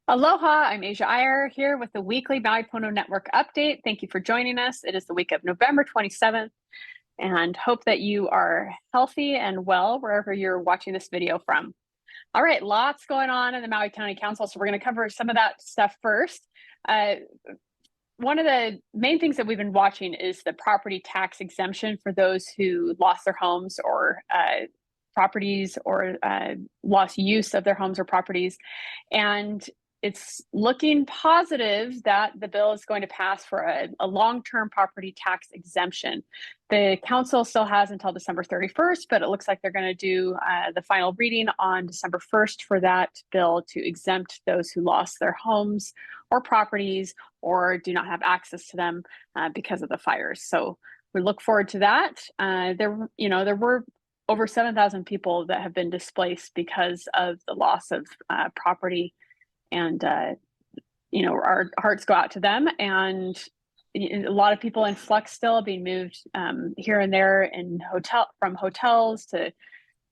Aloha, I'm Aja Eyre here with the weekly Maui Pono Network update. Thank you for joining us. It is the week of November 27th, and hope that you are healthy and well wherever you're watching this video from. All right, lots going on in the Maui County Council, so we're going to cover some of that stuff first. One of the main things that we've been watching is the property tax exemption for those who lost their homes or properties or lost use of their homes or properties. And it's looking positive that the bill is going to pass for a long-term property tax exemption. The council still has until December 31st, but it looks like they're going to do the final reading on December 1st for that bill to exempt those who lost their homes or properties or do not have access to them because of the fires. So we look forward to that. There were over 7,000 people that have been displaced because of the loss of property. And, our hearts go out to them. And a lot of people in flux still being moved here and there from hotels to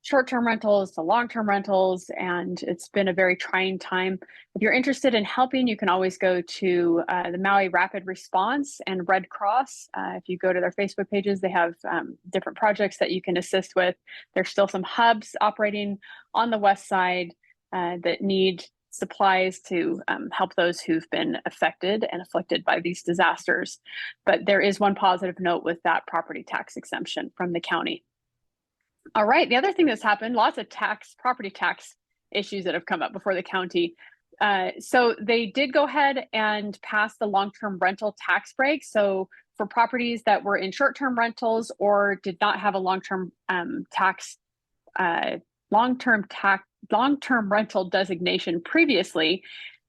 short-term rentals to long-term rentals. And it's been a very trying time. If you're interested in helping, you can always go to the Maui Rapid Response and Red Cross. If you go to their Facebook pages, they have different projects that you can assist with. There's still some hubs operating on the west side that need supplies to help those who've been affected and afflicted by these disasters. But there is one positive note with that property tax exemption from the county. All right, the other thing that's happened, lots of property tax issues that have come up before the county. So they did go ahead and pass the long-term rental tax break. So for properties that were in short-term rentals or did not have a long-term rental designation previously,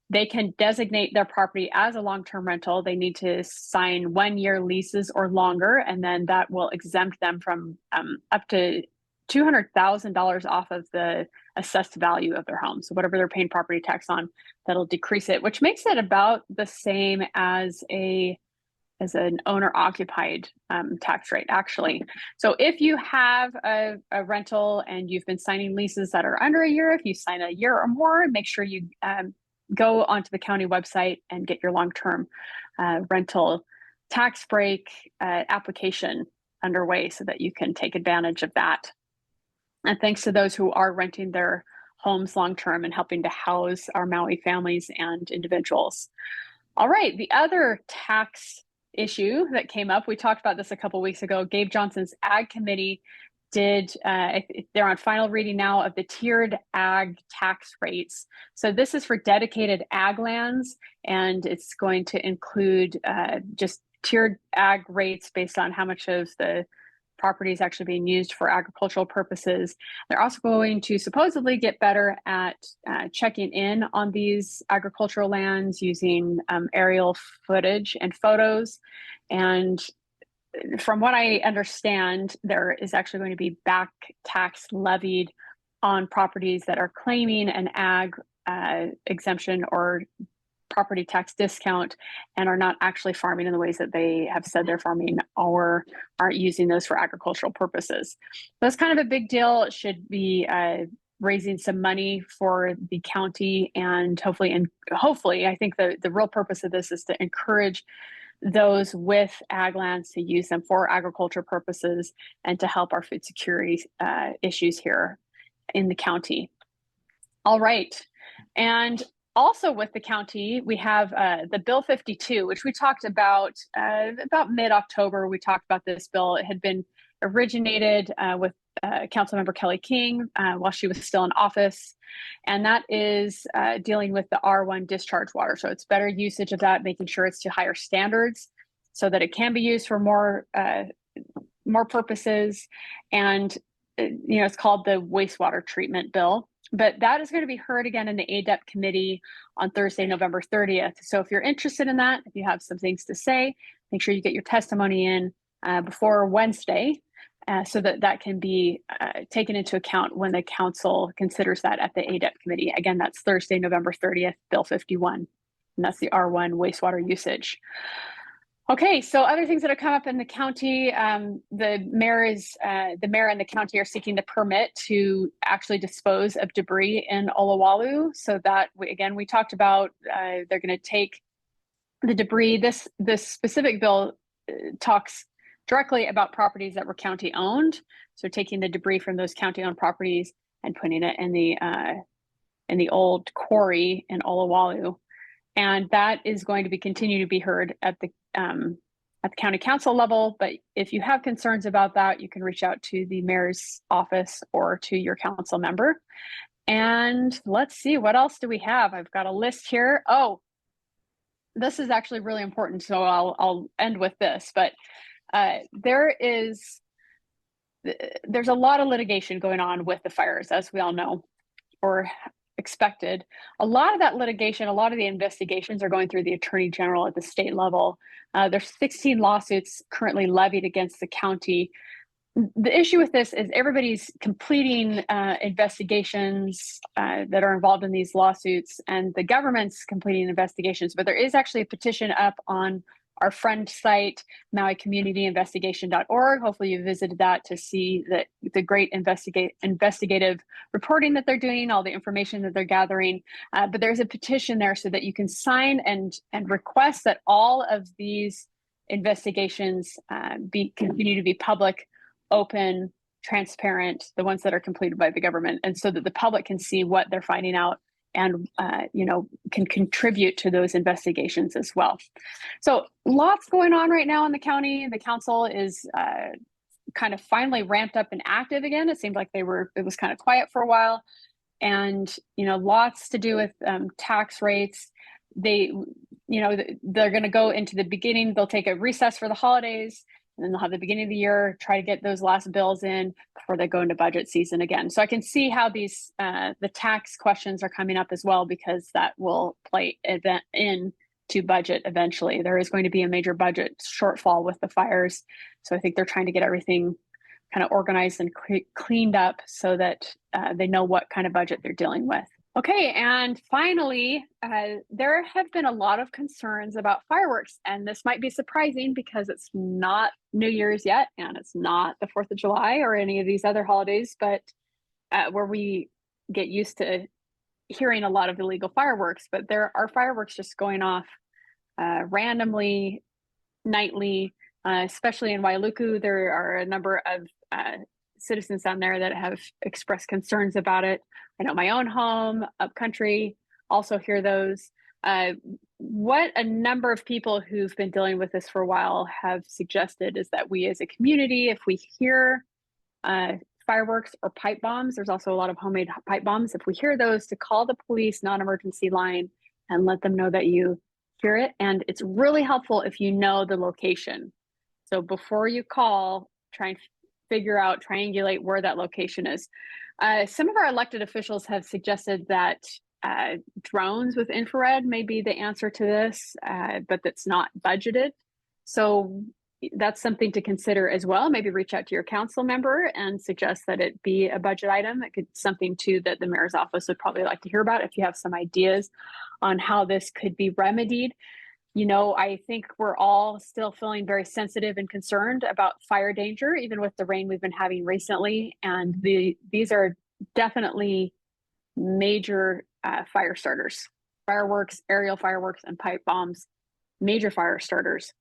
they can designate their property as a long-term rental. They need to sign 1-year leases or longer, and then that will exempt them from up to $200,000 off of the assessed value of their home. So whatever they're paying property tax on, that'll decrease it, which makes it about the same as an owner-occupied tax rate, actually. So if you have a rental and you've been signing leases that are under a year, if you sign a year or more, make sure you go onto the county website and get your long-term rental tax break application underway so that you can take advantage of that. And thanks to those who are renting their homes long-term and helping to house our Maui families and individuals. All right, the other tax issue that came up, we talked about this a couple of weeks ago. Gabe Johnson's Ag Committee they're on final reading now of the tiered ag tax rates. So this is for dedicated ag lands, and it's going to include just tiered ag rates based on how much of the property is actually being used for agricultural purposes. They're also going to supposedly get better at checking in on these agricultural lands using aerial footage and photos. And from what I understand, there is actually going to be back tax levied on properties that are claiming an ag exemption or property tax discount and are not actually farming in the ways that they have said they're farming or aren't using those for agricultural purposes. That's kind of a big deal. It should be raising some money for the county, and hopefully I think the real purpose of this is to encourage those with ag lands to use them for agriculture purposes and to help our food security issues here in the county. All right. And also with the county, we have the Bill 52, which we talked about mid-October. We talked about this bill. It had been originated with Councilmember Kelly King while she was still in office. And that is dealing with the R1 discharge water. So it's better usage of that, making sure it's to higher standards so that it can be used for more purposes. And it's called the wastewater treatment bill. But that is going to be heard again in the ADEP committee on Thursday, November 30th. So if you're interested in that, if you have some things to say, make sure you get your testimony in before Wednesday so that can be taken into account when the council considers that at the ADEP committee. Again, that's Thursday, November 30th, Bill 51, and that's the R1 wastewater usage. Okay, so other things that have come up in the county, the mayor and the county are seeking the permit to actually dispose of debris in Olowalu. So that we talked about they're going to take the debris. This specific bill talks directly about properties that were county owned. So taking the debris from those county owned properties and putting it in the old quarry in Olowalu. And that is going to continue to be heard at the county council level. But if you have concerns about that, you can reach out to the mayor's office or to your council member. And let's see, what else do we have? I've got a list here. Oh, this is actually really important, so I'll end with this. But there's a lot of litigation going on with the fires, as we all know, or expected. A lot of that litigation, a lot of the investigations are going through the Attorney General at the state level. There's 16 lawsuits currently levied against the county. The issue with this is everybody's completing investigations that are involved in these lawsuits, and the government's completing investigations. But there is actually a petition up on our friend site, MauiCommunityInvestigation.org. Hopefully you visited that to see that the great investigative reporting that they're doing, all the information that they're gathering. But there's a petition there so that you can sign and request that all of these investigations continue to be public, open, transparent, the ones that are completed by the government, and so that the public can see what they're finding out and can contribute to those investigations as well. So lots going on right now in the county. The council is kind of finally ramped up and active again. It seemed like it was kind of quiet for a while. And, lots to do with tax rates. They're going to go into the beginning. They'll take a recess for the holidays, and then they'll have the beginning of the year, try to get those last bills in before they go into budget season again. So I can see how these the tax questions are coming up as well, because that will play into budget eventually. There is going to be a major budget shortfall with the fires. So I think they're trying to get everything kind of organized and cleaned up so that they know what kind of budget they're dealing with. Okay, and finally, there have been a lot of concerns about fireworks, and this might be surprising because it's not New Year's yet, and it's not the 4th of July or any of these other holidays, but where we get used to hearing a lot of illegal fireworks. But there are fireworks just going off randomly, nightly, especially in Wailuku. There are a number of citizens down there that have expressed concerns about it. I know my own home, upcountry, also hear those. What a number of people who've been dealing with this for a while have suggested is that we as a community, if we hear fireworks or pipe bombs, there's also a lot of homemade pipe bombs. If we hear those, to call the police non-emergency line and let them know that you hear it. And it's really helpful if you know the location. So before you call, try and triangulate where that location is. Some of our elected officials have suggested that drones with infrared may be the answer to this, but that's not budgeted. So that's something to consider as well. Maybe reach out to your council member and suggest that it be a budget item. It could something too that the mayor's office would probably like to hear about if you have some ideas on how this could be remedied. I think we're all still feeling very sensitive and concerned about fire danger, even with the rain we've been having recently. And these are definitely major fire starters. Fireworks, aerial fireworks, and pipe bombs, major fire starters.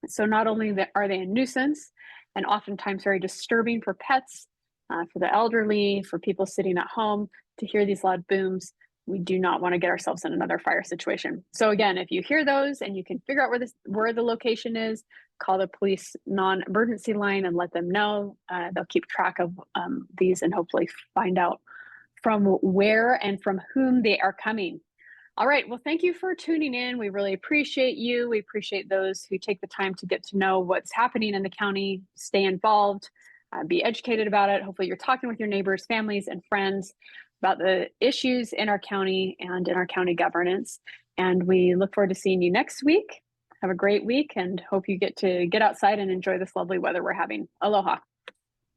So not only are they a nuisance and oftentimes very disturbing for pets, for the elderly, for people sitting at home to hear these loud booms, we do not want to get ourselves in another fire situation. So again, if you hear those and you can figure out where the location is, call the police non-emergency line and let them know. They'll keep track of these and hopefully find out from where and from whom they are coming. All right, well, thank you for tuning in. We really appreciate you. We appreciate those who take the time to get to know what's happening in the county, stay involved, be educated about it. Hopefully you're talking with your neighbors, families, and friends about the issues in our county and in our county governance. And we look forward to seeing you next week. Have a great week and hope you get outside and enjoy this lovely weather we're having. Aloha.